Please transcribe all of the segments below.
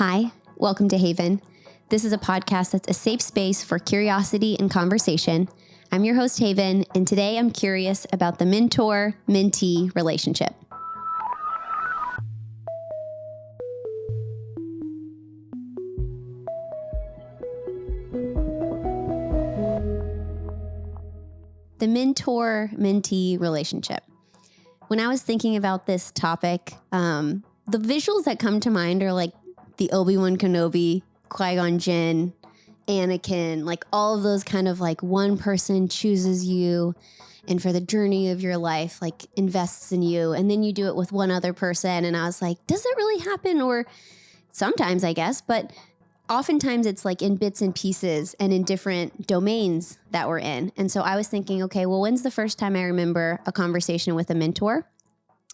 Hi, welcome to Haven. This is a podcast that's a safe space for curiosity and conversation. I'm your host, Haven, and today I'm curious about the mentor-mentee relationship. The mentor-mentee relationship. When I was thinking about this topic, the visuals that come to mind are like the Obi-Wan Kenobi, Qui-Gon Jinn, Anakin, like all of those kind of like one person chooses you and for the journey of your life, like invests in you. And then you do it with one other person. And I was like, does it really happen? Or sometimes, I guess, but oftentimes it's like in bits and pieces and in different domains that we're in. And so I was thinking, okay, well, when's the first time I remember a conversation with a mentor?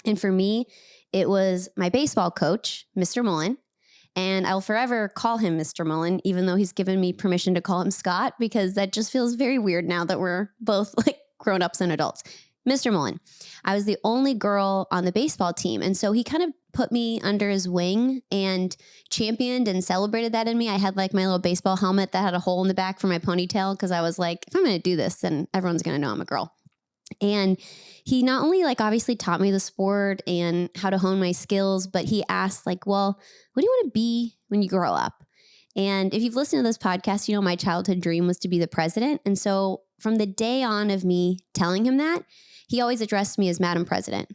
And for me, it was my baseball coach, Mr. Mullen. And I'll forever call him Mr. Mullen, even though he's given me permission to call him Scott, because that just feels very weird now that we're both like grown-ups and adults. Mr. Mullen. I was the only girl on the baseball team. And so he kind of put me under his wing and championed and celebrated that in me. I had like my little baseball helmet that had a hole in the back for my ponytail because I was like, if I'm going to do this, then everyone's going to know I'm a girl. And he not only like obviously taught me the sport and how to hone my skills, but he asked like, well, what do you want to be when you grow up? And if you've listened to this podcast, you know, my childhood dream was to be the president. And so from the day on of me telling him that, he always addressed me as Madam President.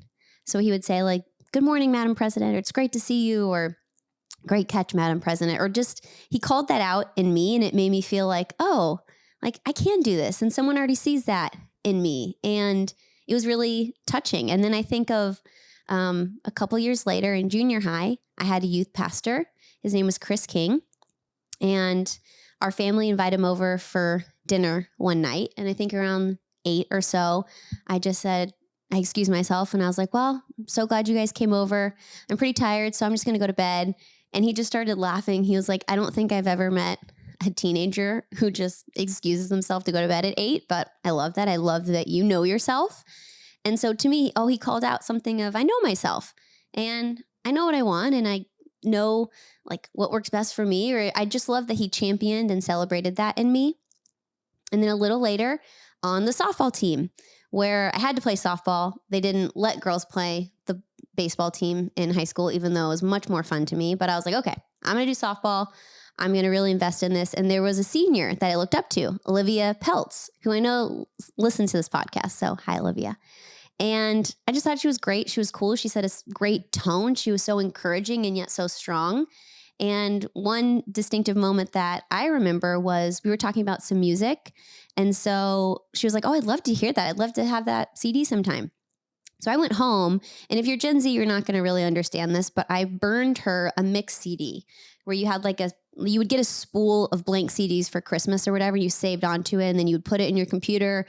So he would say like, good morning, Madam President, or it's great to see you, or great catch, Madam President, or just, he called that out in me and it made me feel like, oh, like I can do this. And someone already sees that in me. And it was really touching. And then I think of a couple years later in junior high, I had a youth pastor. His name was Chris King. And our family invited him over for dinner one night. And I think around 8 or so, I just said, I excused myself and I was like, well, I'm so glad you guys came over. I'm pretty tired, so I'm just going to go to bed. And he just started laughing. He was like, I don't think I've ever met a teenager who just excuses himself to go to bed at 8, but I love that. I love that you know yourself. And so to me, he called out something of, I know myself and I know what I want and I know like what works best for me, or I just love that he championed and celebrated that in me. And then a little later on the softball team where I had to play softball, they didn't let girls play the baseball team in high school, even though it was much more fun to me. But I was like, okay, I'm going to do softball. I'm going to really invest in this. And there was a senior that I looked up to, Olivia Peltz, who I know listens to this podcast. So hi, Olivia. And I just thought she was great. She was cool. She said a great tone. She was so encouraging and yet so strong. And one distinctive moment that I remember was we were talking about some music. And so she was like, oh, I'd love to hear that. I'd love to have that CD sometime. So I went home, and if you're Gen Z, you're not going to really understand this, but I burned her a mix CD where you had like you would get a spool of blank CDs for Christmas or whatever, you saved onto it, and then you would put it in your computer,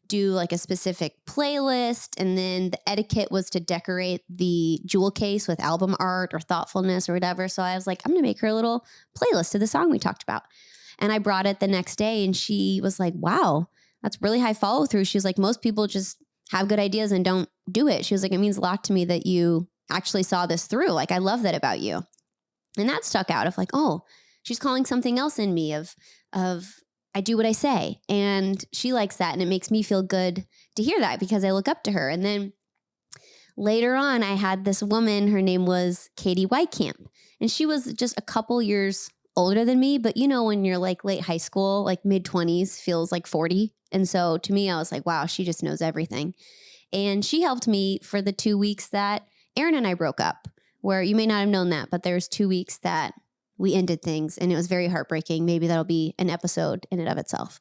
do like a specific playlist, and then the etiquette was to decorate the jewel case with album art or thoughtfulness or whatever. So I was like, I'm going to make her a little playlist of the song we talked about. And I brought it the next day, and she was like, wow, that's really high follow through. She was like, most people just have good ideas and don't do it. She was like, it means a lot to me that you actually saw this through. Like, I love that about you. And that stuck out of like, oh, she's calling something else in me of I do what I say. And she likes that. And it makes me feel good to hear that because I look up to her. And then later on, I had this woman, her name was Katie Whitecamp. And she was just a couple years older than me. But you know, when you're like late high school, like mid-20s feels like 40. And so to me, I was like, wow, she just knows everything. And she helped me for the 2 weeks that Aaron and I broke up, where you may not have known that, but there's 2 weeks that we ended things and it was very heartbreaking. Maybe that'll be an episode in and of itself.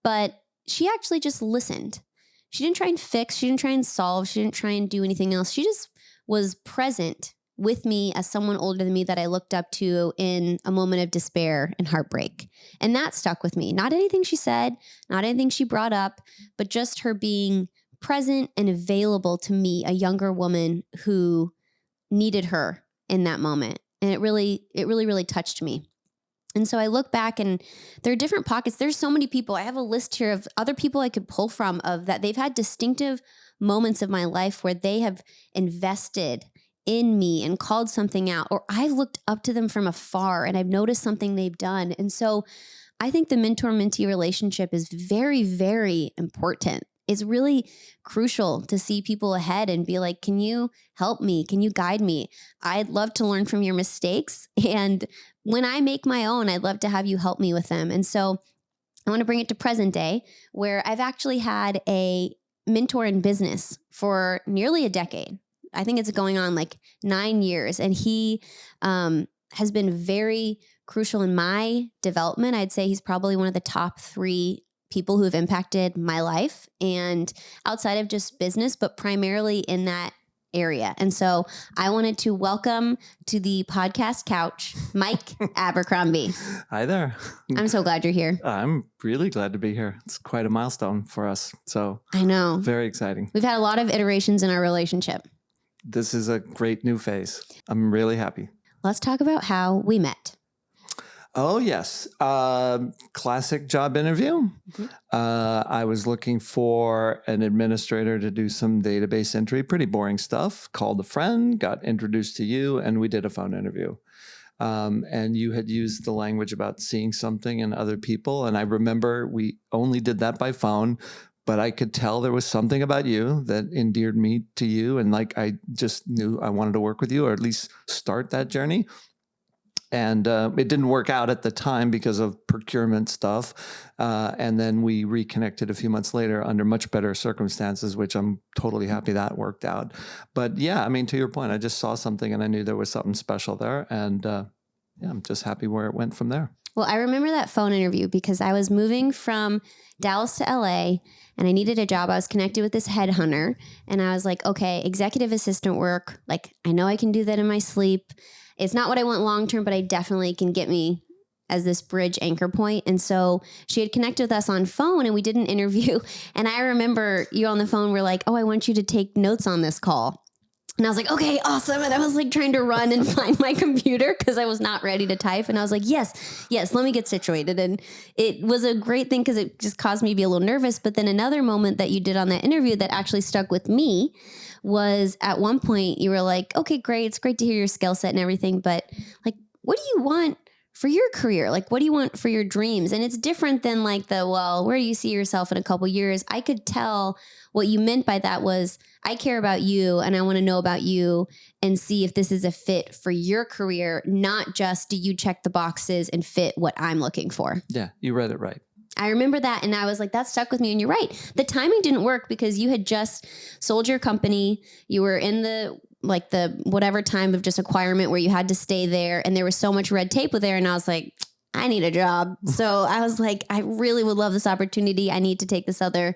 But she actually just listened. She didn't try and fix. She didn't try and solve. She didn't try and do anything else. She just was present with me as someone older than me that I looked up to in a moment of despair and heartbreak. And that stuck with me. Not anything she said, not anything she brought up, but just her being present and available to me, a younger woman who needed her in that moment. And it really touched me. And so I look back and there are different pockets. There's so many people. I have a list here of other people I could pull from of that they've had distinctive moments of my life where they have invested in me and called something out, or I've looked up to them from afar and I've noticed something they've done. And so I think the mentor-mentee relationship is very, very important. It's really crucial to see people ahead and be like, can you help me? Can you guide me? I'd love to learn from your mistakes. And when I make my own, I'd love to have you help me with them. And so I want to bring it to present day, where I've actually had a mentor in business for nearly a decade. I think it's going on like 9 years. And he has been very crucial in my development. I'd say he's probably one of the top 3 people who have impacted my life, and outside of just business, but primarily in that area. And so I wanted to welcome to the podcast couch, Mike Abercrombie. Hi there. I'm so glad you're here. I'm really glad to be here. It's quite a milestone for us. So I know. Very exciting. We've had a lot of iterations in our relationship. This is a great new phase. I'm really happy. Let's talk about how we met. Oh, yes. Classic job interview. Mm-hmm. I was looking for an administrator to do some database entry, pretty boring stuff. Called a friend, got introduced to you, and we did a phone interview. And you had used the language about seeing something in other people. And I remember we only did that by phone, but I could tell there was something about you that endeared me to you. And like, I just knew I wanted to work with you, or at least start that journey. And it didn't work out at the time because of procurement stuff. And then we reconnected a few months later under much better circumstances, which I'm totally happy that worked out. But yeah, I mean, to your point, I just saw something and I knew there was something special there. And yeah, I'm just happy where it went from there. Well, I remember that phone interview because I was moving from Dallas to LA and I needed a job. I was connected with this headhunter and I was like, okay, executive assistant work. Like, I know I can do that in my sleep. It's not what I want long-term, but I definitely can get me as this bridge anchor point. And so she had connected with us on phone and we did an interview. And I remember you on the phone were like, oh, I want you to take notes on this call. And I was like, okay, awesome. And I was like trying to run and find my computer because I was not ready to type. And I was like, yes, let me get situated. And it was a great thing because it just caused me to be a little nervous. But then another moment that you did on that interview that actually stuck with me was at one point you were like, okay, great. It's great to hear your skill set and everything. But like, what do you want for your career? Like, what do you want for your dreams? And it's different than like where do you see yourself in a couple years? I could tell what you meant by that was, I care about you and I want to know about you and see if this is a fit for your career, not just do you check the boxes and fit what I'm looking for. Yeah, you read it right. I remember that and I was like, that stuck with me. And you're right. The timing didn't work because you had just sold your company. You were in the whatever time of just acquirement where you had to stay there. And there was so much red tape with there. And I was like, I need a job. So I was like, I really would love this opportunity. I need to take this other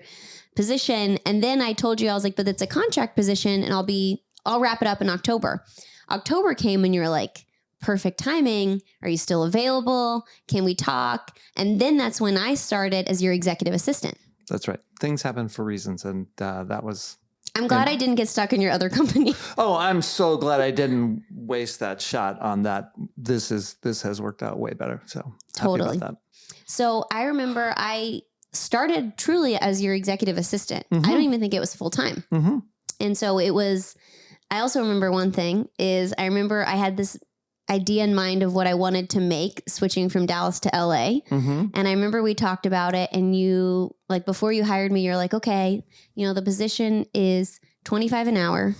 position. And then I told you, I was like, but it's a contract position and I'll wrap it up in October. October came and you were like, perfect timing. Are you still available? Can we talk? And then that's when I started as your executive assistant. That's right. Things happen for reasons. And that was... I'm glad I didn't get stuck in your other company. Oh, I'm so glad I didn't waste that shot on that. This has worked out way better. So totally. Happy about that. So I remember I started truly as your executive assistant. Mm-hmm. I don't even think it was full time. Mm-hmm. And so I also remember one thing is I remember I had this idea in mind of what I wanted to make switching from Dallas to LA. Mm-hmm. And I remember we talked about it and you, like before you hired me, you're like, okay, the position is $25 an hour.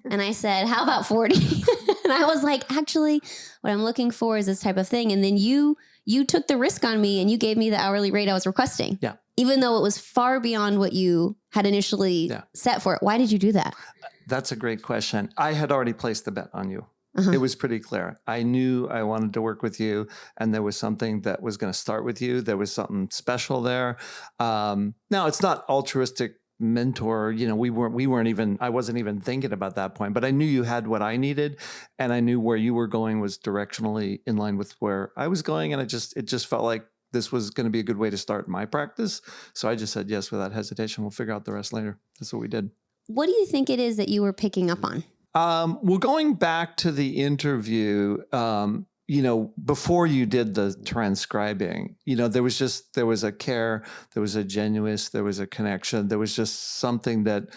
And I said, how about 40? And I was like, actually, what I'm looking for is this type of thing. And then you took the risk on me and you gave me the hourly rate I was requesting. Yeah. Even though it was far beyond what you had initially set for it. Why did you do that? That's a great question. I had already placed the bet on you. Uh-huh. It was pretty clear. I knew I wanted to work with you and there was something that was going to start with you. There was something special there. Now it's not altruistic mentor. I wasn't even thinking about that point, but I knew you had what I needed and I knew where you were going was directionally in line with where I was going. And it just felt like this was going to be a good way to start my practice. So I just said yes without hesitation. We'll figure out the rest later. That's what we did. What do you think it is that you were picking up on? Well, going back to the interview, before you did the transcribing, there was a care, there was a genuineness, there was a connection, there was just something that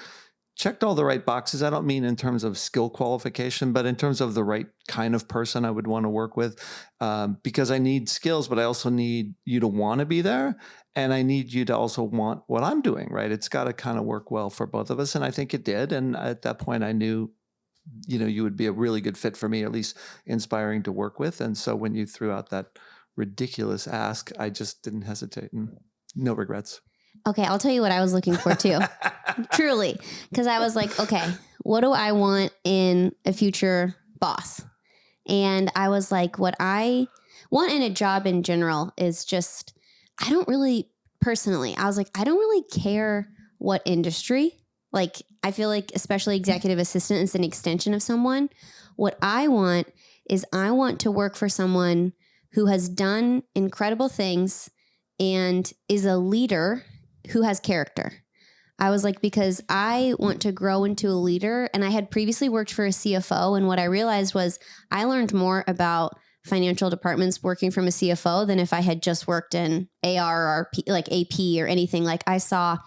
checked all the right boxes. I don't mean in terms of skill qualification, but in terms of the right kind of person I would want to work with, because I need skills, but I also need you to want to be there. And I need you to also want what I'm doing, right? It's got to kind of work well for both of us. And I think it did. And at that point I knew, you would be a really good fit for me, at least inspiring to work with. And so when you threw out that ridiculous ask, I just didn't hesitate, and no regrets. Okay, I'll tell you what I was looking for too. Truly. Because I was like, okay, what do I want in a future boss? And I was like, what I want in a job in general is just, I don't really care what industry. Like, I feel like especially executive assistant is an extension of someone. What I want is I want to work for someone who has done incredible things and is a leader who has character. I was like, because I want to grow into a leader, and I had previously worked for a CFO. And what I realized was I learned more about financial departments working from a CFO than if I had just worked in AR or like AP or anything. Like, I saw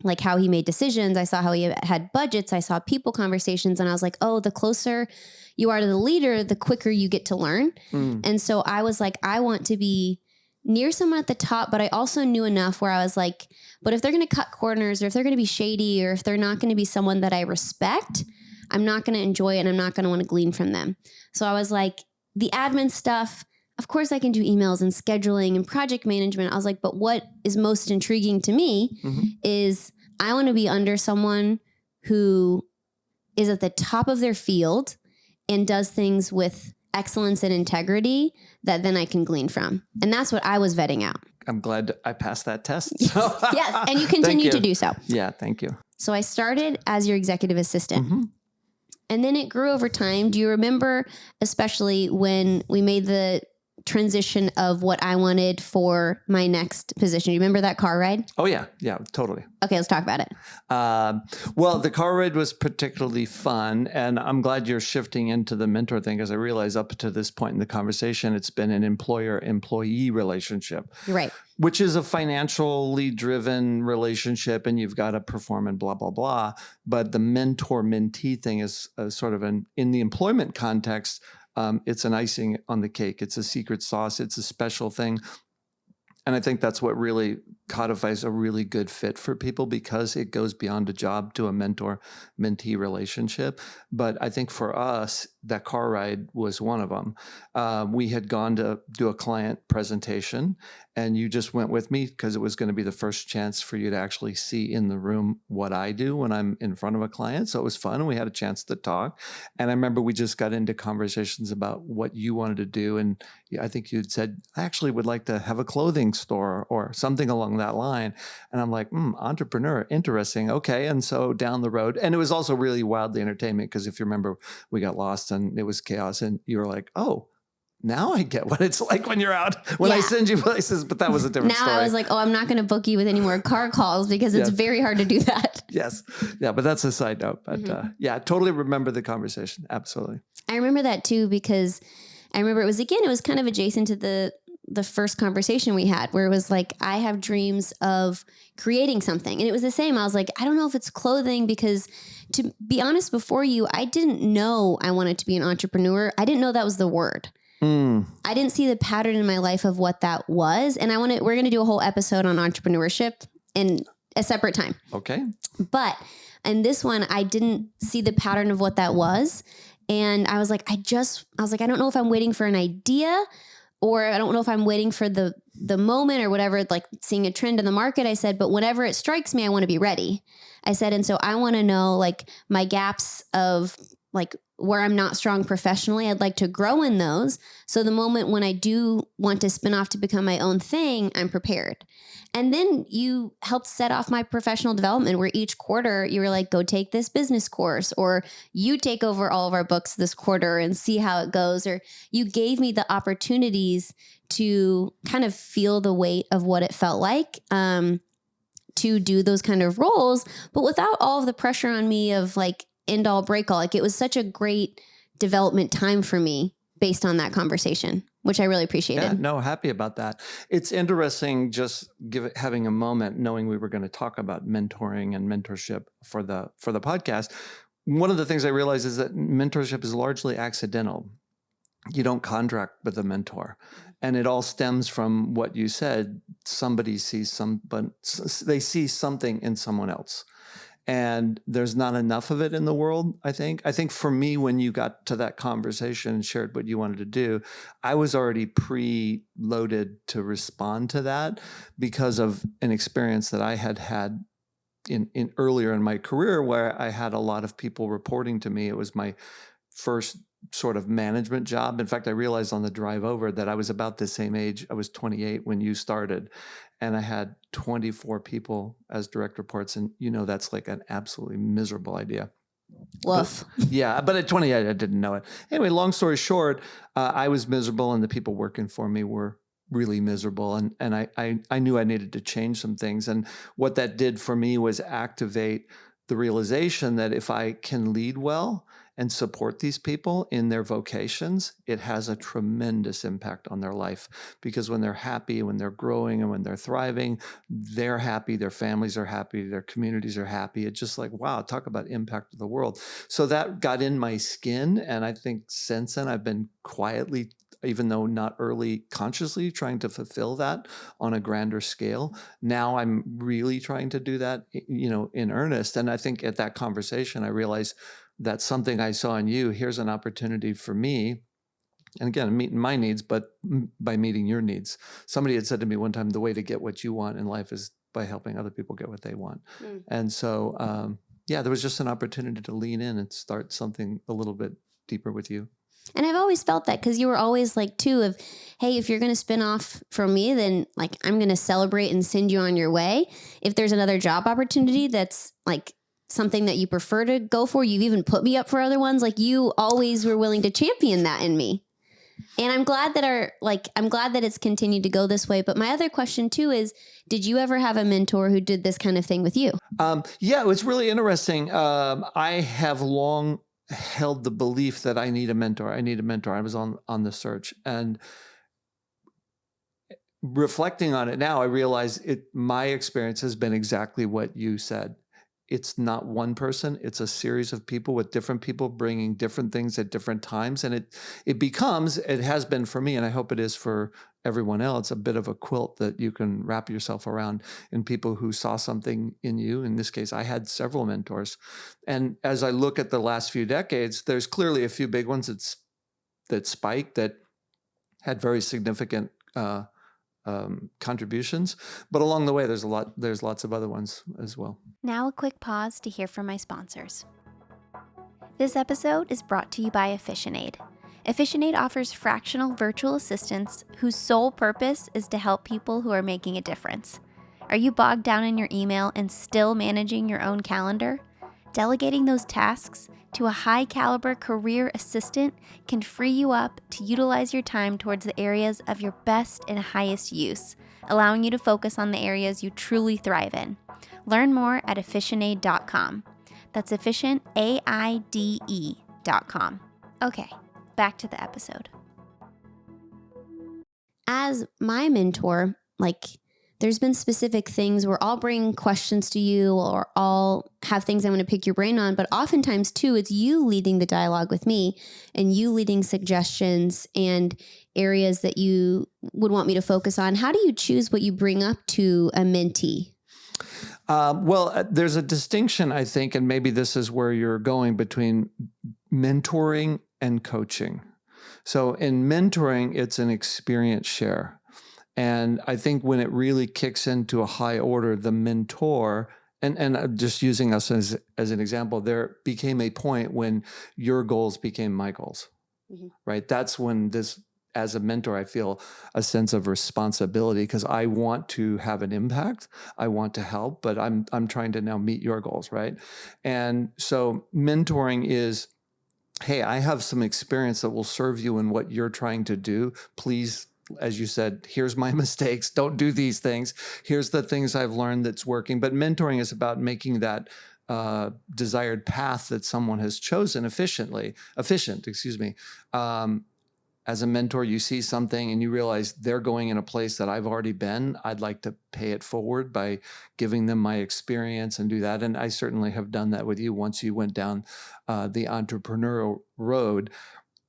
like how he made decisions. I saw how he had budgets. I saw people conversations, and I was like, oh, the closer you are to the leader, the quicker you get to learn. And so I was like, I want to be near someone at the top, but I also knew enough where I was like, but if they're going to cut corners, or if they're going to be shady, or if they're not going to be someone that I respect, I'm not going to enjoy it, and I'm not going to want to glean from them. So I was like, the admin stuff, of course I can do emails and scheduling and project management. I was like, but what is most intriguing to me is I want to be under someone who is at the top of their field and does things with excellence and integrity that then I can glean from. And that's what I was vetting out. I'm glad I passed that test. Yes. And you continue to do so. Yeah. Thank you. So I started as your executive assistant. And then it grew over time. Do you remember, especially when we made the transition of what I wanted for my next position? Do you remember that car ride? Oh, yeah. Yeah, totally. Okay, let's talk about it. Well, the car ride was particularly fun, and I'm glad you're shifting into the mentor thing, because I realize up to this point in the conversation, it's been an employer-employee relationship. You're right. Which is a financially driven relationship, and you've got to perform and blah, blah, blah. But the mentor-mentee thing is sort of in the employment context, it's an icing on the cake. It's a secret sauce. It's a special thing. And I think that's what really codifies a really good fit for people, because it goes beyond a job to a mentor-mentee relationship. But I think for us, that car ride was one of them. We had gone to do a client presentation, and you just went with me because it was going to be the first chance for you to actually see in the room what I do when I'm in front of a client. So it was fun, and we had a chance to talk. And I remember we just got into conversations about what you wanted to do. And I think you'd said, I actually would like to have a clothing store or something along that line. And I'm like, entrepreneur, interesting. Okay. And so down the road, and it was also really wildly entertainment, because if you remember, we got lost and it was chaos, and you were like, oh, now I get what it's like when you're out, when I send you places. But that was a different story. Now I was like, oh, I'm not going to book you with any more car calls, because it's very hard to do that. Yes. Yeah. But that's a side note. But yeah, I totally remember the conversation. Absolutely. I remember that too, because I remember it was kind of adjacent to the first conversation we had, where it was like, I have dreams of creating something. And it was the same. I was like, I don't know if it's clothing, because to be honest, before you, I didn't know I wanted to be an entrepreneur. I didn't know that was the word. I didn't see the pattern in my life of what that was. And we're going to do a whole episode on entrepreneurship in a separate time. Okay. But in this one, I didn't see the pattern of what that was. And I was like, I don't know if I'm waiting for an idea, or I don't know if I'm waiting for the moment or whatever, like seeing a trend in the market. I said, but whenever it strikes me, I want to be ready. I said, and so I want to know like my gaps of like where I'm not strong professionally. I'd like to grow in those. So the moment when I do want to spin off to become my own thing, I'm prepared. And then you helped set off my professional development, where each quarter you were like, go take this business course, or you take over all of our books this quarter and see how it goes. Or you gave me the opportunities to kind of feel the weight of what it felt like to do those kind of roles, but without all of the pressure on me of like end all break all. Like, it was such a great development time for me based on that conversation. which I really appreciated. Yeah, no, happy about that. It's interesting just having a moment knowing we were going to talk about mentoring and mentorship for the podcast. One of the things I realized is that mentorship is largely accidental. You don't contract with a mentor. And it all stems from what you said. Somebody sees they see something in someone else. And there's not enough of it in the world, I think. I think for me, when you got to that conversation and shared what you wanted to do, I was already pre-loaded to respond to that because of an experience that I had in earlier in my career where I had a lot of people reporting to me. It was my first sort of management job. In fact, I realized on the drive over that I was about the same age. I was 28 when you started, and I had 24 people as direct reports. And that's like an absolutely miserable idea. Woof. But at 28, I didn't know it. Anyway, long story short, I was miserable and the people working for me were really miserable. And I knew I needed to change some things. And what that did for me was activate the realization that if I can lead well and support these people in their vocations, it has a tremendous impact on their life. Because when they're happy, when they're growing, and when they're thriving, they're happy, their families are happy, their communities are happy. It's just like, wow, talk about impact of the world. So that got in my skin. And I think since then, I've been quietly, even though not early consciously, trying to fulfill that on a grander scale. Now I'm really trying to do that, in earnest. And I think at that conversation, I realized that's something I saw in you. Here's an opportunity for me. And again, meeting my needs, but by meeting your needs. Somebody had said to me one time, the way to get what you want in life is by helping other people get what they want. And so, there was just an opportunity to lean in and start something a little bit deeper with you. And I've always felt that because you were always like, too, of, hey, if you're going to spin off from me, then like I'm going to celebrate and send you on your way. If there's another job opportunity that's like something that you prefer to go for, you've even put me up for other ones. Like you always were willing to champion that in me. And I'm glad that it's continued to go this way. But my other question too is, did you ever have a mentor who did this kind of thing with you? It was really interesting. I have long held the belief that I need a mentor. I was on the search, and reflecting on it now, I realize my experience has been exactly what you said. It's not one person. It's a series of people with different people bringing different things at different times. And it has been for me, and I hope it is for everyone else, a bit of a quilt that you can wrap yourself around in people who saw something in you. In this case, I had several mentors. And as I look at the last few decades, there's clearly a few big ones that spiked, that had very significant contributions, but along the way, there's lots of other ones as well. Now a quick pause to hear from my sponsors. This episode is brought to you by EfficientAid. EfficientAid offers fractional virtual assistants whose sole purpose is to help people who are making a difference. Are you bogged down in your email and still managing your own calendar? Delegating those tasks to a high-caliber career assistant can free you up to utilize your time towards the areas of your best and highest use, allowing you to focus on the areas you truly thrive in. Learn more at efficientaid.com. That's efficient, AIDE.com. Okay, back to the episode. As my mentor, there's been specific things where I'll bring questions to you or I'll have things I want to pick your brain on. But oftentimes, too, it's you leading the dialogue with me and you leading suggestions and areas that you would want me to focus on. How do you choose what you bring up to a mentee? There's a distinction, I think, and maybe this is where you're going, between mentoring and coaching. So in mentoring, it's an experience share. And I think when it really kicks into a high order, the mentor, and just using us as an example, there became a point when your goals became my goals, right? That's when as a mentor, I feel a sense of responsibility because I want to have an impact. I want to help, but I'm trying to now meet your goals, right? And so mentoring is, hey, I have some experience that will serve you in what you're trying to do. Please, as you said, here's my mistakes. Don't do these things. Here's the things I've learned that's working. But mentoring is about making that desired path that someone has chosen efficient, as a mentor, you see something and you realize they're going in a place that I've already been. I'd like to pay it forward by giving them my experience and do that. And I certainly have done that with you once you went down the entrepreneurial road.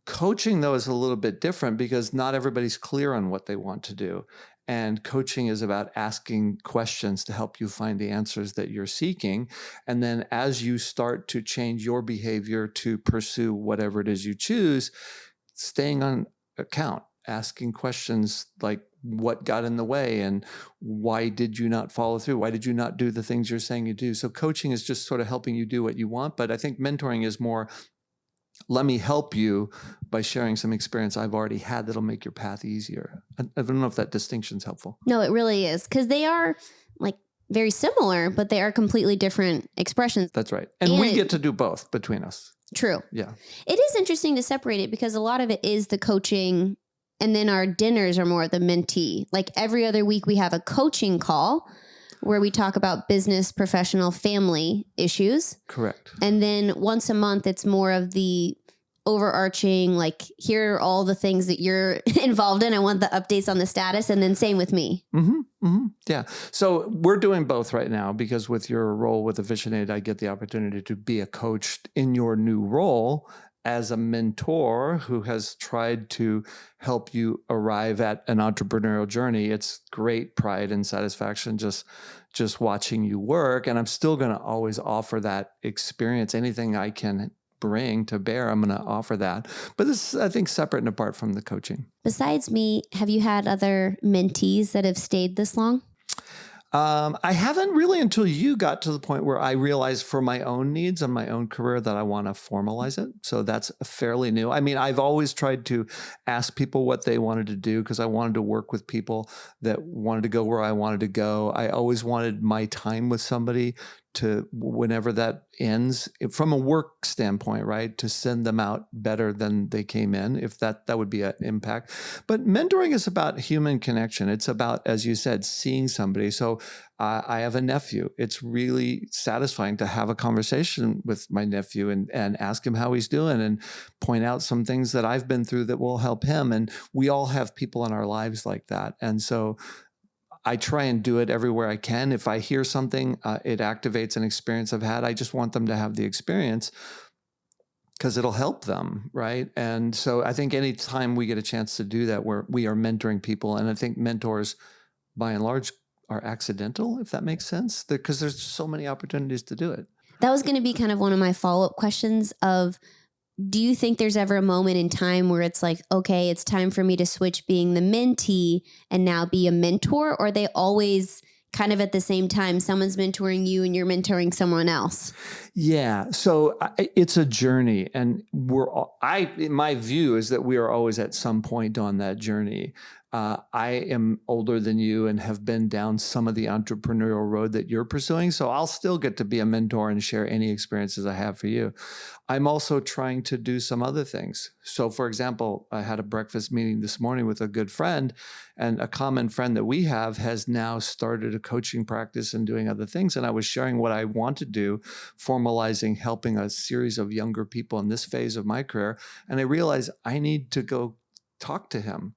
Coaching, though, is a little bit different because not everybody's clear on what they want to do. And coaching is about asking questions to help you find the answers that you're seeking. And then as you start to change your behavior to pursue whatever it is you choose, staying on account, asking questions like what got in the way and why did you not follow through? Why did you not do the things you're saying you do? So coaching is just sort of helping you do what you want. But I think mentoring is more, let me help you by sharing some experience I've already had that'll make your path easier. I don't know if that distinction is helpful. No, it really is, because they are like very similar, but they are completely different expressions. That's right. And we get to do both between us. True. Yeah. It is interesting to separate it because a lot of it is the coaching, and then our dinners are more the mentee. Like every other week we have a coaching call where we talk about business, professional, family issues. Correct. And then once a month, it's more of the overarching, like, here are all the things that you're involved in. I want the updates on the status. And then same with me. Mm-hmm, mm-hmm. Yeah. So we're doing both right now because with your role with Efficienate, I get the opportunity to be a coach in your new role as a mentor who has tried to help you arrive at an entrepreneurial journey. It's great pride and satisfaction just watching you work. And I'm still going to always offer that experience. Anything I can bring to bear, I'm going to offer that. But this is, I think, separate and apart from the coaching. Besides me, have you had other mentees that have stayed this long? I haven't really until you got to the point where I realized for my own needs and my own career that I want to formalize it. So that's fairly new. I mean, I've always tried to ask people what they wanted to do because I wanted to work with people that wanted to go where I wanted to go. I always wanted my time with somebody to, whenever that ends, from a work standpoint, right, to send them out better than they came in, if that would be an impact. But mentoring is about human connection. It's about, as you said, seeing somebody. So I have a nephew. It's really satisfying to have a conversation with my nephew and ask him how he's doing and point out some things that I've been through that will help him. And we all have people in our lives like that. And so I try and do it everywhere I can. If I hear something, it activates an experience I've had. I just want them to have the experience because it'll help them, right? And so I think anytime we get a chance to do that, we are mentoring people. And I think mentors, by and large, are accidental, if that makes sense, because there's so many opportunities to do it. That was going to be kind of one of my follow-up questions of, do you think there's ever a moment in time where it's like, okay, it's time for me to switch being the mentee and now be a mentor? Or are they always kind of at the same time, someone's mentoring you and you're mentoring someone else? Yeah. So it's a journey. And my view is that we are always at some point on that journey. I am older than you and have been down some of the entrepreneurial road that you're pursuing. So I'll still get to be a mentor and share any experiences I have for you. I'm also trying to do some other things. So for example, I had a breakfast meeting this morning with a good friend, and a common friend that we have has now started a coaching practice and doing other things. And I was sharing what I want to do, formalizing, helping a series of younger people in this phase of my career. And I realized I need to go talk to him.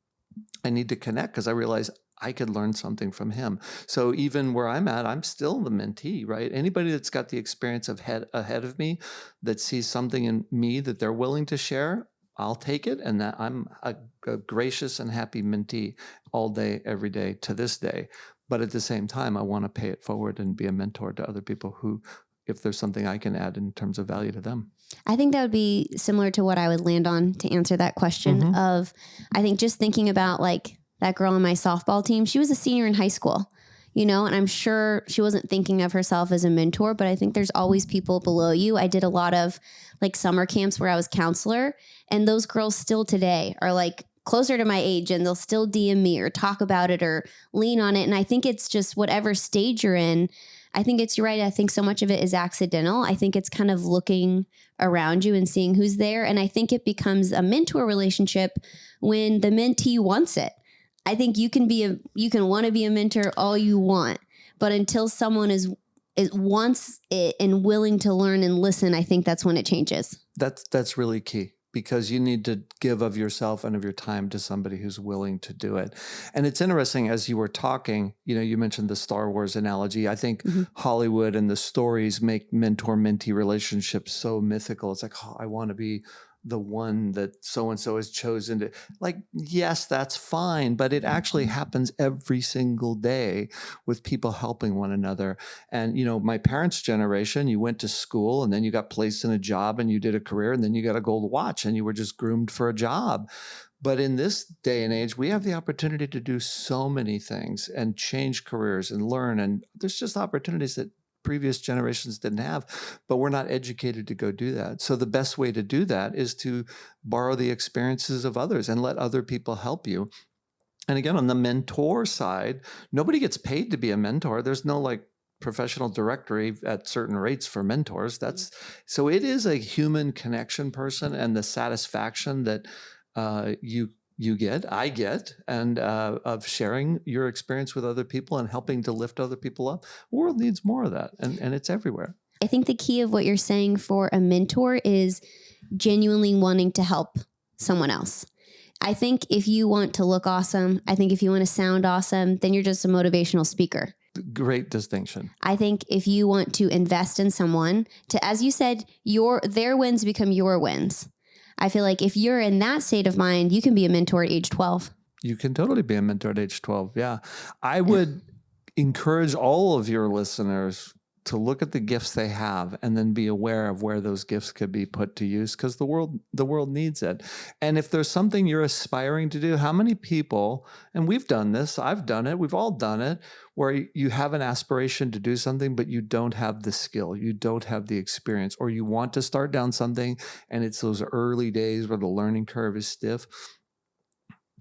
I need to connect because I realize I could learn something from him. So even where I'm at, I'm still the mentee, right? Anybody that's got the experience ahead of me that sees something in me that they're willing to share, I'll take it. And that I'm a gracious and happy mentee all day, every day to this day. But at the same time, I want to pay it forward and be a mentor to other people who, if there's something I can add in terms of value to them. I think that would be similar to what I would land on to answer that question of, I think just thinking about like that girl on my softball team, she was a senior in high school, and I'm sure she wasn't thinking of herself as a mentor, but I think there's always people below you. I did a lot of like summer camps where I was counselor, and those girls still today are like closer to my age, and they'll still DM me or talk about it or lean on it. And I think it's just whatever stage you're in. I think you're right. I think so much of it is accidental. I think it's kind of looking around you and seeing who's there. And I think it becomes a mentor relationship when the mentee wants it. I think you can want to be a mentor all you want, but until someone wants it and willing to learn and listen, I think that's when it changes. That's really key. because you need to give of yourself and of your time to somebody who's willing to do it. And it's interesting, as you were talking, you mentioned the Star Wars analogy. I think Hollywood and the stories make mentor-mentee relationships so mythical. It's like, oh, I want to be the one that so-and-so has chosen to, like, yes, that's fine, but it actually happens every single day with people helping one another. And, my parents' generation, you went to school and then you got placed in a job and you did a career and then you got a gold watch and you were just groomed for a job. But in this day and age, we have the opportunity to do so many things and change careers and learn. And there's just opportunities that previous generations didn't have, but we're not educated to go do that. So the best way to do that is to borrow the experiences of others and let other people help you. And again, on the mentor side, nobody gets paid to be a mentor. There's no professional directory at certain rates for mentors. So it is a human connection person, and the satisfaction that I get, and of sharing your experience with other people and helping to lift other people up. The world needs more of that, and it's everywhere. I think the key of what you're saying for a mentor is genuinely wanting to help someone else. I think if you want to look awesome, I think if you want to sound awesome, then you're just a motivational speaker. Great distinction. I think if you want to invest in someone, as you said, their wins become your wins. I feel like if you're in that state of mind, you can be a mentor at age 12. You can totally be a mentor at age 12. Yeah. I would encourage all of your listeners to look at the gifts they have and then be aware of where those gifts could be put to use, because the world needs it. And if there's something you're aspiring to do, how many people, and we've done this, I've done it, we've all done it, where you have an aspiration to do something, but you don't have the skill, you don't have the experience, or you want to start down something and it's those early days where the learning curve is stiff.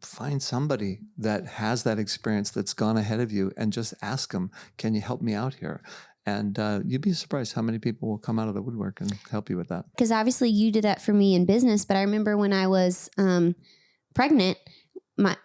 Find somebody that has that experience, that's gone ahead of you, and just ask them, can you help me out here? And you'd be surprised how many people will come out of the woodwork and help you with that. Because obviously you did that for me in business, but I remember when I was pregnant,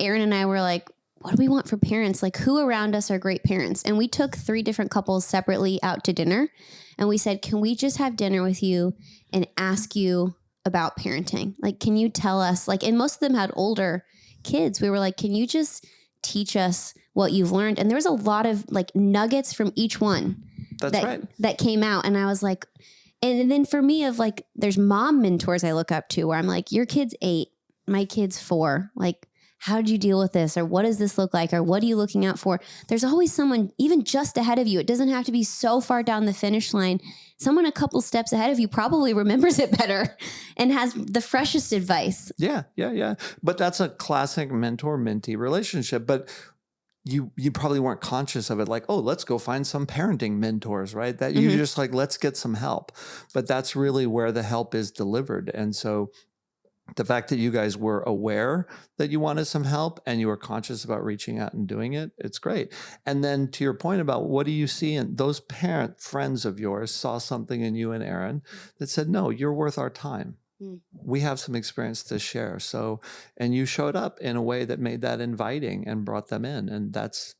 Aaron and I were like, what do we want for parents? Like, who around us are great parents? And we took 3 different couples separately out to dinner. And we said, can we just have dinner with you and ask you about parenting? Like, can you tell us, and most of them had older kids. We were like, can you just teach us what you've learned? And there was a lot of nuggets from each one. That's right. That came out. And I was like, and then for me there's mom mentors I look up to where I'm like, your kid's 8, my kid's 4. How did you deal with this? Or what does this look like? Or what are you looking out for? There's always someone even just ahead of you. It doesn't have to be so far down the finish line. Someone a couple steps ahead of you probably remembers it better and has the freshest advice. Yeah. But that's a classic mentor-mentee relationship. But you probably weren't conscious of it. Let's go find some parenting mentors, right? That you just let's get some help. But that's really where the help is delivered. And so the fact that you guys were aware that you wanted some help and you were conscious about reaching out and doing it, it's great. And then to your point about what do you see, and those friends of yours saw something in you and Aaron that said, no, you're worth our time. We have some experience to share. So, and you showed up in a way that made that inviting and brought them in. And that's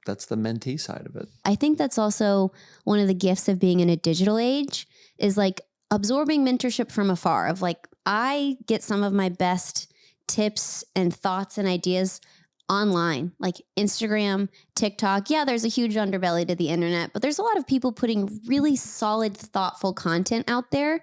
the mentee side of it. I think that's also one of the gifts of being in a digital age is absorbing mentorship from afar I get some of my best tips and thoughts and ideas online, Instagram, TikTok. Yeah, there's a huge underbelly to the internet, but there's a lot of people putting really solid, thoughtful content out there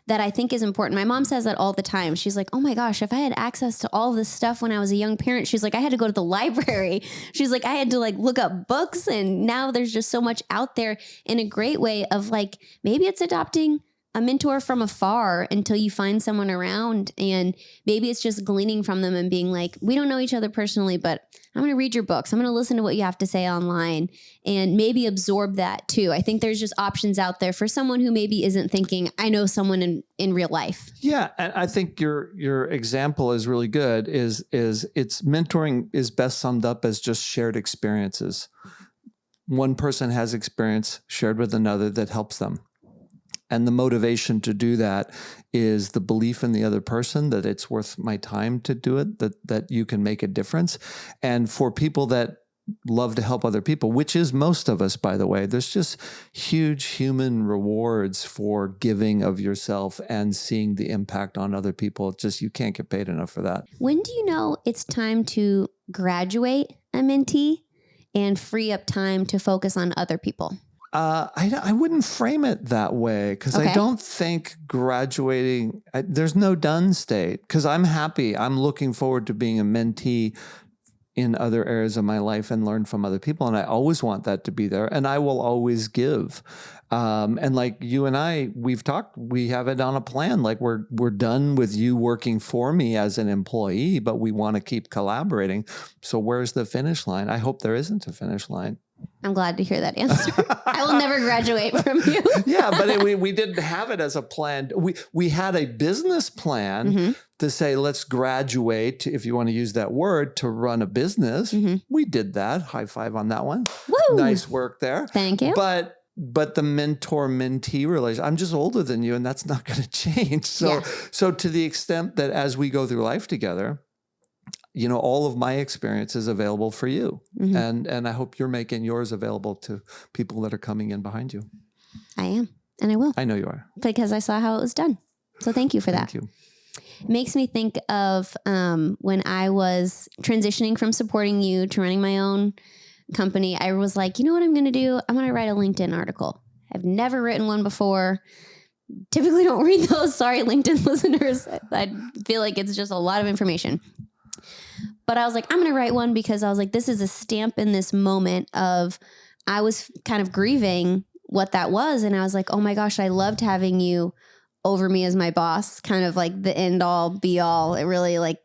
that I think is important. My mom says that all the time. She's like, oh my gosh, if I had access to all this stuff when I was a young parent, she's like, I had to go to the library. She's like, I had to look up books, and now there's just so much out there in a great way of maybe it's adopting a mentor from afar until you find someone around, and maybe it's just gleaning from them and being like, we don't know each other personally, but I'm going to read your books. I'm going to listen to what you have to say online and maybe absorb that too. I think there's just options out there for someone who maybe isn't thinking, I know someone in real life. Yeah. And I think your example is really good it's mentoring is best summed up as just shared experiences. One person has experience shared with another that helps them. And the motivation to do that is the belief in the other person that it's worth my time to do it, that you can make a difference. And for people that love to help other people, which is most of us, by the way. There's just huge human rewards for giving of yourself and seeing the impact on other people. It's just, you can't get paid enough for that. When do you know it's time to graduate a mentee and free up time to focus on other people? I wouldn't frame it that way because Okay. I don't think graduating, there's no done state, because I'm happy. I'm looking forward to being a mentee in other areas of my life and learn from other people. And I always want that to be there, and I will always give. And like you and I, we have it on a plan. Like we're done with you working for me as an employee, but we want to keep collaborating. So where's the finish line? I hope there isn't a finish line. I'm glad to hear that answer. I will never graduate from you. Yeah, but we didn't have it as a plan. We had a business plan to say, let's graduate, if you want to use that word, to run a business. We did that. High five on that one. Woo! Nice work there. Thank you. But the mentor-mentee relationship, I'm just older than you, and that's not going to change. So to the extent that as we go through life together, you know, all of my experience is available for you. And I hope you're making yours available to people that are coming in behind you. I am, and I will. I know you are. Because I saw how it was done. So thank you for that. Thank you. It makes me think of when I was transitioning from supporting you to running my own company. I was like, you know what I'm going to do? I'm going to write a LinkedIn article. I've never written one before. Typically don't read those. Sorry, LinkedIn listeners. I feel like it's just a lot of information. But I was like, I'm going to write one because I was like, this is a stamp in this moment of, I was kind of grieving what that was. And I was like, oh my gosh, I loved having you over me as my boss, kind of like the end all be all. It really like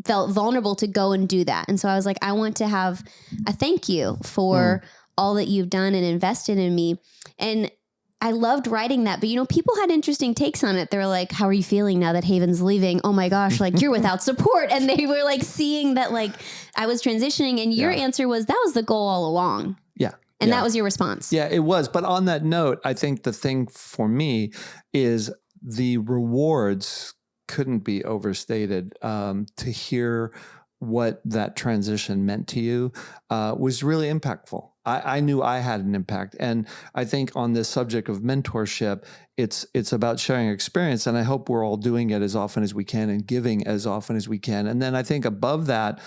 felt vulnerable to go and do that. And so I was like, I want to have a thank you for all that you've done and invested in me. And I loved writing that, but you know, people had interesting takes on it. They were like, how are you feeling now that Haven's leaving? Oh my gosh, like you're without support. And they were like seeing that like I was transitioning, and your answer was that was the goal all along. Yeah. And that was your response. Yeah, it was. But on that note, I think the thing for me is the rewards couldn't be overstated. To hear what that transition meant to you was really impactful. I knew I had an impact. And I think on this subject of mentorship, it's about sharing experience. And I hope we're all doing it as often as we can and giving as often as we can. And then I think above that,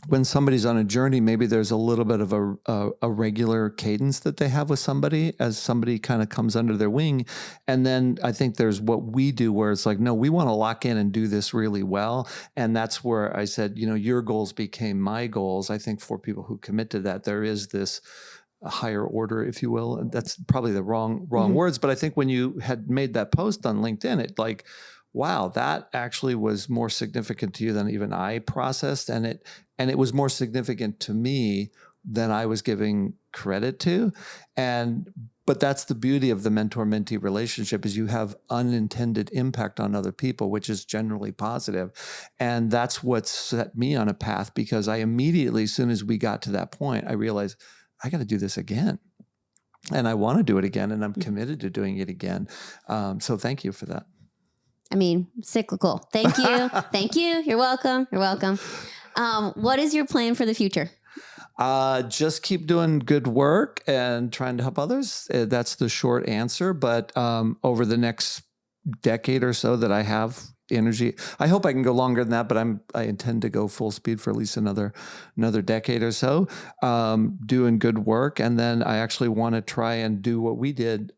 when somebody's on a journey, maybe there's a little bit of a regular cadence that they have with somebody as somebody kind of comes under their wing. And then I think there's what we do where it's like, no, we want to lock in and do this really well. And that's where I said, you know, your goals became my goals. I think for people who commit to that, there is this higher order, if you will. And that's probably the wrong words. But I think when you had made that post on LinkedIn, it like, wow, that actually was more significant to you than even I processed. And it was more significant to me than I was giving credit to. But that's the beauty of the mentor-mentee relationship, is you have unintended impact on other people, which is generally positive. And that's what set me on a path, because I immediately, as soon as we got to that point, I realized I got to do this again. And I want to do it again. And I'm committed to doing it again. So thank you for that. I mean, cyclical. Thank you. Thank you. You're welcome. You're welcome. What is your plan for the future? Just keep doing good work and trying to help others. That's the short answer. But over the next decade or so that I have energy, I hope I can go longer than that, but I intend to go full speed for at least another decade or so, doing good work. And then I actually want to try and do what we did,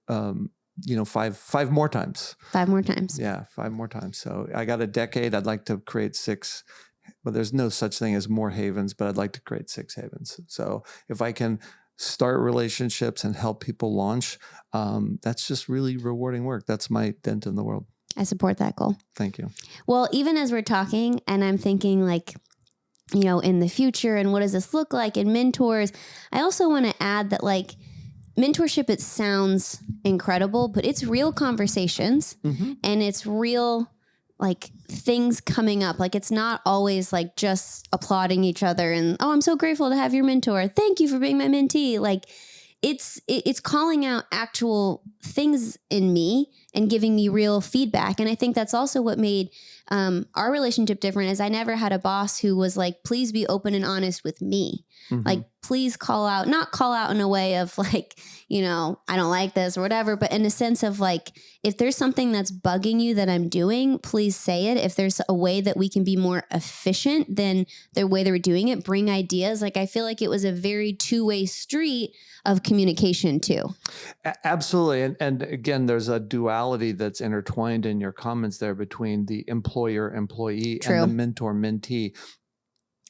five more times. 5 more times. Yeah, 5 more times. So I got a decade. I'd like to create 6. Well, there's no such thing as more havens, but I'd like to create 6 havens. So if I can start relationships and help people launch, that's just really rewarding work. That's my dent in the world. I support that goal. Thank you. Well, even as we're talking and I'm thinking like, you know, in the future and what does this look like in mentors, I also want to add that like, mentorship, it sounds incredible, but it's real conversations and it's real like things coming up. Like it's not always like just applauding each other and, oh, I'm so grateful to have your mentor. Thank you for being my mentee. Like it's calling out actual things in me and giving me real feedback. And I think that's also what made our relationship different, is I never had a boss who was like, please be open and honest with me. Like, please not call out in a way of like, I don't like this or whatever, but in a sense of like, if there's something that's bugging you that I'm doing, please say it. If there's a way that we can be more efficient than the way they were doing it, bring ideas. Like, I feel like it was a very two-way street of communication too. Absolutely. And again, there's a duality that's intertwined in your comments there between the employer-employee and the mentor-mentee.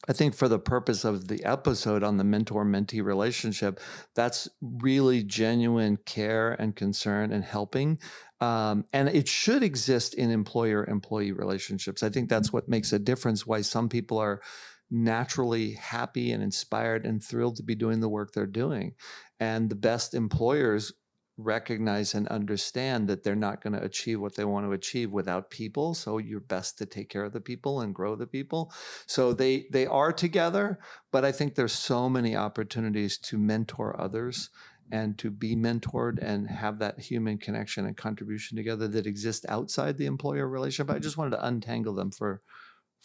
I think for the purpose of the episode on the mentor-mentee relationship, that's really genuine care and concern and helping. And it should exist in employer-employee relationships. I think that's what makes a difference, why some people are naturally happy and inspired and thrilled to be doing the work they're doing. And the best employers recognize and understand that they're not going to achieve what they want to achieve without people. So you're best to take care of the people and grow the people. So they are together, but I think there's so many opportunities to mentor others and to be mentored and have that human connection and contribution together that exist outside the employer relationship. I just wanted to untangle them for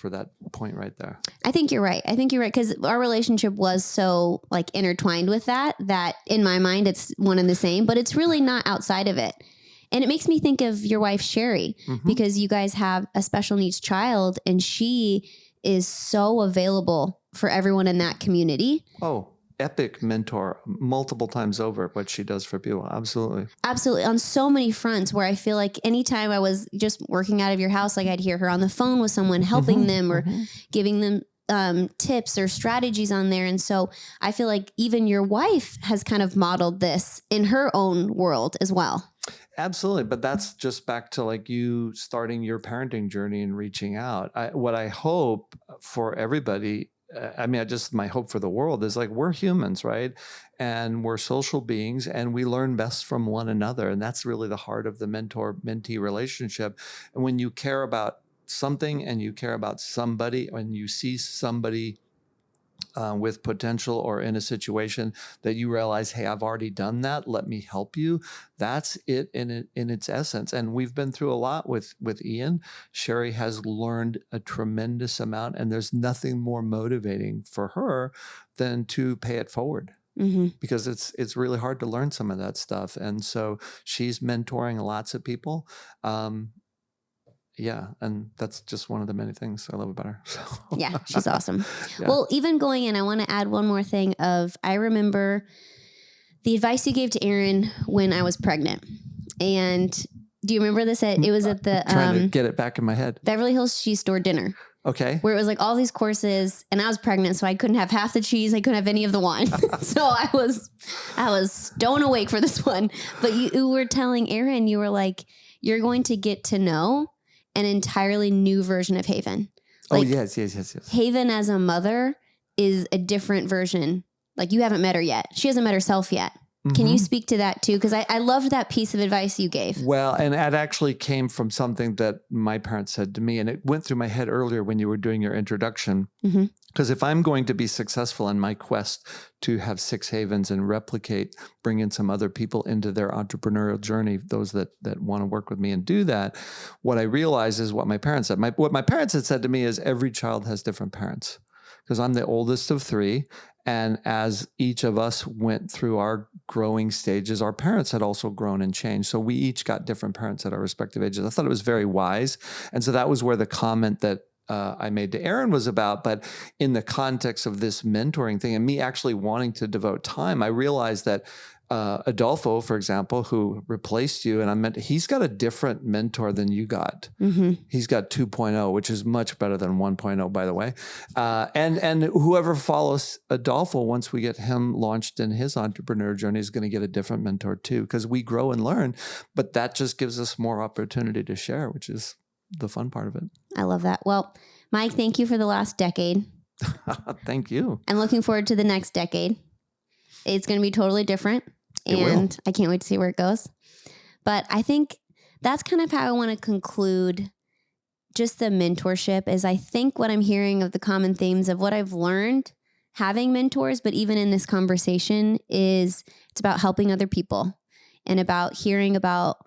that point right there. I think you're right. Because our relationship was so like intertwined with that in my mind, it's one and the same, but it's really not outside of it. And it makes me think of your wife, Sherry, because you guys have a special needs child and she is so available for everyone in that community. Oh, epic mentor multiple times over what she does for people. Absolutely. Absolutely. On so many fronts where I feel like anytime I was just working out of your house, like I'd hear her on the phone with someone helping them or giving them tips or strategies on there. And so I feel like even your wife has kind of modeled this in her own world as well. Absolutely. But that's just back to like you starting your parenting journey and reaching out. What I hope for everybody, my hope for the world is like, we're humans, right? And we're social beings and we learn best from one another. And that's really the heart of the mentor-mentee relationship. And when you care about something and you care about somebody and you see somebody with potential or in a situation that you realize, hey, I've already done that, let me help you. That's it in its essence. And we've been through a lot with Ian. Sherry has learned a tremendous amount, and there's nothing more motivating for her than to pay it forward. Because it's really hard to learn some of that stuff. And so she's mentoring lots of people. Yeah, and that's just one of the many things I love about her. So. Yeah, she's awesome. Yeah. Well, even going in, I want to add one more thing I remember the advice you gave to Aaron when I was pregnant. And do you remember this? It was at the trying to get it back in my head. Beverly Hills Cheese Store dinner. Okay. Where it was like all these courses and I was pregnant, so I couldn't have half the cheese. I couldn't have any of the wine. So I was stone awake for this one. But you were telling Aaron, you were like, you're going to get to know an entirely new version of Haven. Like, yes. Haven as a mother is a different version. Like, you haven't met her yet. She hasn't met herself yet. Can you speak to that too? Because I loved that piece of advice you gave. Well, and that actually came from something that my parents said to me, and it went through my head earlier when you were doing your introduction. Because if I'm going to be successful in my quest to have 6 havens and replicate, bring in some other people into their entrepreneurial journey, those that want to work with me and do that, what I realize is what my parents said. What my parents had said to me is every child has different parents. Because I'm the oldest of 3. And as each of us went through our growing stages, our parents had also grown and changed. So we each got different parents at our respective ages. I thought it was very wise. And so that was where the comment that I made to Aaron was about. But in the context of this mentoring thing and me actually wanting to devote time, I realized that Adolfo, for example, who replaced you, and he's got a different mentor than you got. He's got 2.0, which is much better than 1.0, by the way. And whoever follows Adolfo, once we get him launched in his entrepreneur journey, is going to get a different mentor too, because we grow and learn. But that just gives us more opportunity to share, which is the fun part of it. I love that. Well, Mike, thank you for the last decade. Thank you. I'm looking forward to the next decade. It's going to be totally different. And I can't wait to see where it goes. But I think that's kind of how I want to conclude just the mentorship is I think what I'm hearing of the common themes of what I've learned having mentors, but even in this conversation is it's about helping other people and about hearing about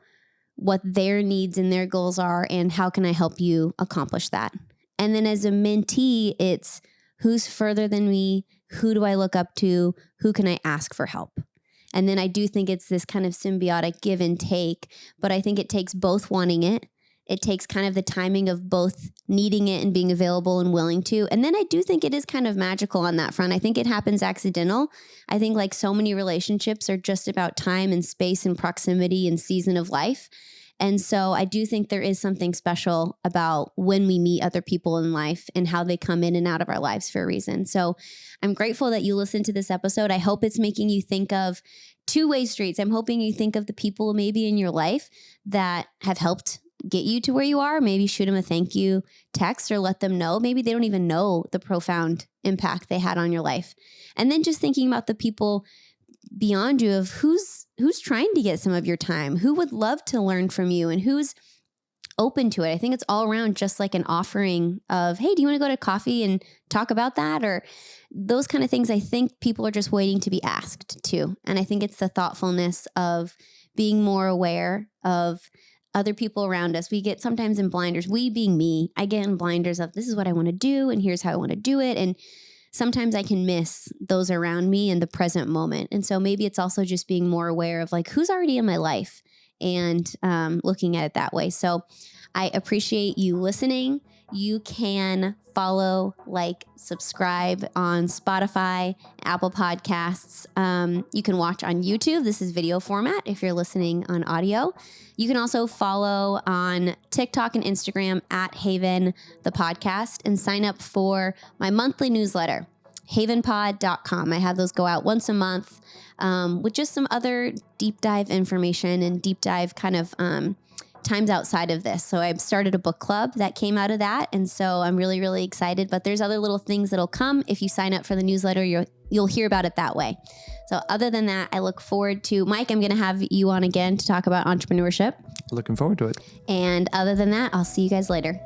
what their needs and their goals are and how can I help you accomplish that. And then as a mentee, it's who's further than me, who do I look up to? Who can I ask for help? And then I do think it's this kind of symbiotic give and take, but I think it takes both wanting it. It takes kind of the timing of both needing it and being available and willing to. And then I do think it is kind of magical on that front. I think it happens accidental. I think like so many relationships are just about time and space and proximity and season of life. And so I do think there is something special about when we meet other people in life and how they come in and out of our lives for a reason. So I'm grateful that you listened to this episode. I hope it's making you think of two-way streets. I'm hoping you think of the people maybe in your life that have helped get you to where you are. Maybe shoot them a thank you text or let them know. Maybe they don't even know the profound impact they had on your life. And then just thinking about the people beyond you of who's trying to get some of your time, who would love to learn from you and who's open to it. I think it's all around just like an offering of, hey, do you want to go to coffee and talk about that? Or those kind of things. I think people are just waiting to be asked to. And I think it's the thoughtfulness of being more aware of other people around us. We get sometimes in blinders, we being me, I get in blinders of this is what I want to do and here's how I want to do it. And sometimes I can miss those around me in the present moment. And so maybe it's also just being more aware of like who's already in my life and looking at it that way. So I appreciate you listening. You can follow, like, subscribe on Spotify, Apple Podcasts. You can watch on YouTube. This is video format if you're listening on audio. You can also follow on TikTok and Instagram at Haven the Podcast and sign up for my monthly newsletter, havenpod.com. I have those go out once a month with just some other deep dive information and deep dive kind of times outside of this. So I've started a book club that came out of that. And so I'm really, really excited. But there's other little things that'll come. If you sign up for the newsletter, you'll hear about it that way. So other than that, I look forward to, Mike, I'm going to have you on again to talk about entrepreneurship. Looking forward to it. And other than that, I'll see you guys later.